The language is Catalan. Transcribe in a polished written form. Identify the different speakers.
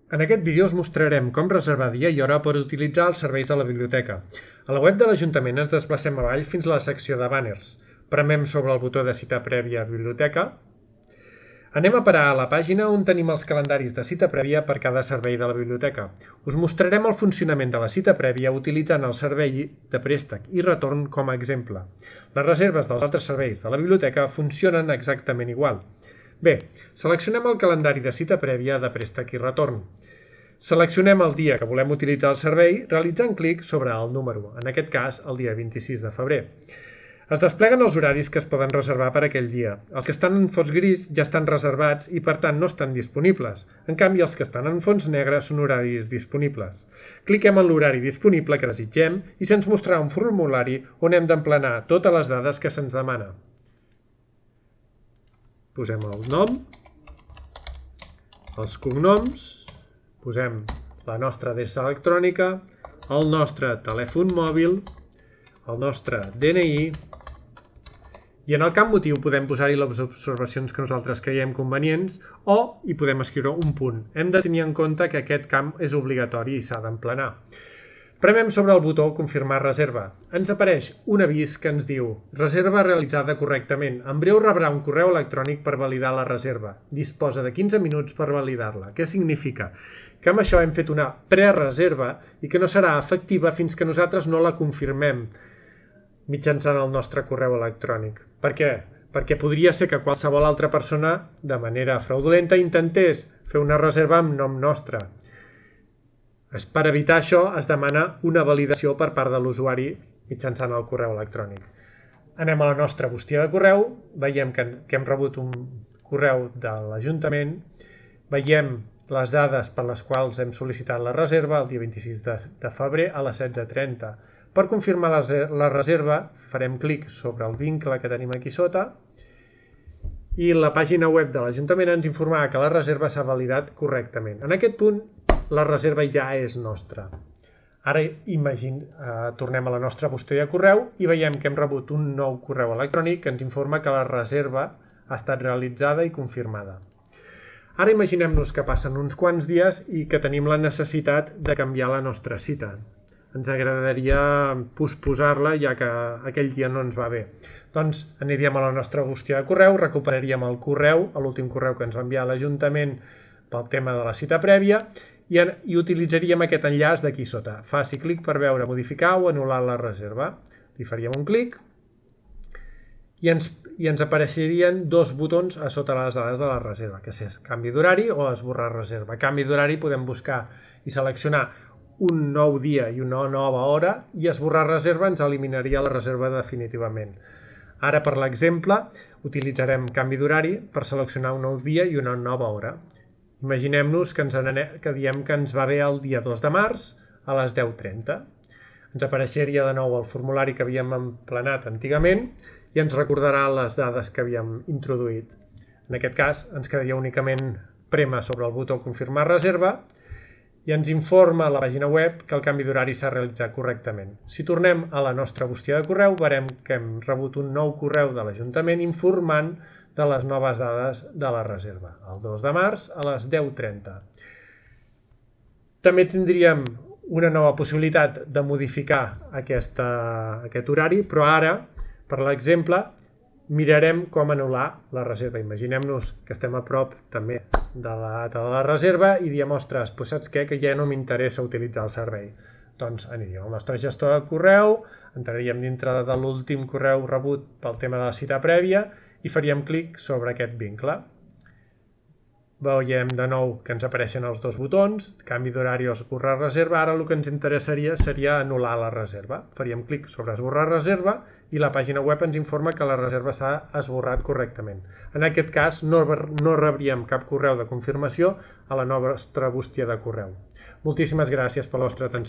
Speaker 1: En aquest vídeo us mostrarem com reservar dia i hora per utilitzar els serveis de la biblioteca. A la web de l'Ajuntament ens desplacem avall fins a la secció de banners. Premem sobre el botó de cita prèvia biblioteca. Anem a parar a la pàgina on tenim els calendaris de cita prèvia per cada servei de la biblioteca. Us mostrarem el funcionament de la cita prèvia utilitzant el servei de préstec i retorn com a exemple. Les reserves dels altres serveis de la biblioteca funcionen exactament igual. Bé, seleccionem el calendari de cita prèvia de préstec i retorn. Seleccionem el dia que volem utilitzar el servei realitzant clic sobre el número, en aquest cas el dia 26 de febrer. Es despleguen els horaris que es poden reservar per aquell dia. Els que estan en fons gris ja estan reservats i per tant no estan disponibles. En canvi, els que estan en fons negre són horaris disponibles. Cliquem en l'horari disponible que desitgem i se'ns mostrarà un formulari on hem d'emplenar totes les dades que se'ns demana. Posem el nom, els cognoms, posem la nostra adreça electrònica, el nostre telèfon mòbil, el nostre DNI i en el camp motiu podem posar-hi les observacions que nosaltres creiem convenients o hi podem escriure un punt. Hem de tenir en compte que aquest camp és obligatori i s'ha d'emplenar. Premem sobre el botó Confirmar reserva. Ens apareix un avís que ens diu Reserva realitzada correctament. En breu rebrà un correu electrònic per validar la reserva. Disposa de 15 minuts per validar-la. Què significa? Que amb això hem fet una prereserva i que no serà efectiva fins que nosaltres no la confirmem mitjançant el nostre correu electrònic. Per què? Perquè podria ser que qualsevol altra persona, de manera fraudulenta, intentés fer una reserva amb nom nostre. Per evitar això, es demana una validació per part de l'usuari mitjançant el correu electrònic. Anem a la nostra bústia de correu, veiem que hem rebut un correu de l'Ajuntament, veiem les dades per les quals hem sol·licitat la reserva el dia 26 de febrer a les 16:30. Per confirmar la reserva, farem clic sobre el vincle que tenim aquí sota i la pàgina web de l'Ajuntament ens informarà que la reserva s'ha validat correctament. En aquest punt, la reserva ja és nostra. Ara tornem a la nostra bústia de correu i veiem que hem rebut un nou correu electrònic que ens informa que la reserva ha estat realitzada i confirmada. Ara imaginem-nos que passen uns quants dies i que tenim la necessitat de canviar la nostra cita. Ens agradaria posposar-la ja que aquell dia no ens va bé. Doncs aniríem a la nostra bústia de correu, recuperaríem el correu, l'últim correu que ens va enviar l'Ajuntament pel tema de la cita prèvia i utilitzaríem aquest enllaç d'aquí sota. Faci clic per veure, modificar o anul·lar la reserva. Li faríem un clic i ens apareixerien dos botons a sota les dades de la reserva, que és canvi d'horari o esborrar reserva. A canvi d'horari podem buscar i seleccionar un nou dia i una nova hora i esborrar reserva ens eliminaria la reserva definitivament. Ara, per l'exemple, utilitzarem canvi d'horari per seleccionar un nou dia i una nova hora. Imaginem-nos que diem que ens va bé el dia 2 de març a les 10:30. Ens apareixeria de nou el formulari que havíem emplenat antigament i ens recordarà les dades que havíem introduït. En aquest cas, ens quedaria únicament prémer sobre el botó Confirmar reserva i ens informa a la pàgina web que el canvi d'horari s'ha realitzat correctament. Si tornem a la nostra bústia de correu, veurem que hem rebut un nou correu de l'Ajuntament informant de les noves dades de la reserva, el 2 de març a les 10:30. També tindríem una nova possibilitat de modificar aquest horari, però ara, per l'exemple, mirarem com anul·lar la reserva. Imaginem-nos que estem a prop també de la data de la reserva i diem, ostres, doncs saps què? Que ja no m'interessa utilitzar el servei. Doncs aniríem al nostre gestor de correu, entraríem dintre de l'últim correu rebut pel tema de la cita prèvia i faríem clic sobre aquest vincle. Veiem de nou que ens apareixen els dos botons, canvi d'horari o esborrar reserva. Ara el que ens interessaria seria anul·lar la reserva. Faríem clic sobre esborrar reserva i la pàgina web ens informa que la reserva s'ha esborrat correctament. En aquest cas no rebríem cap correu de confirmació a la nostra bústia de correu. Moltíssimes gràcies per la vostra atenció.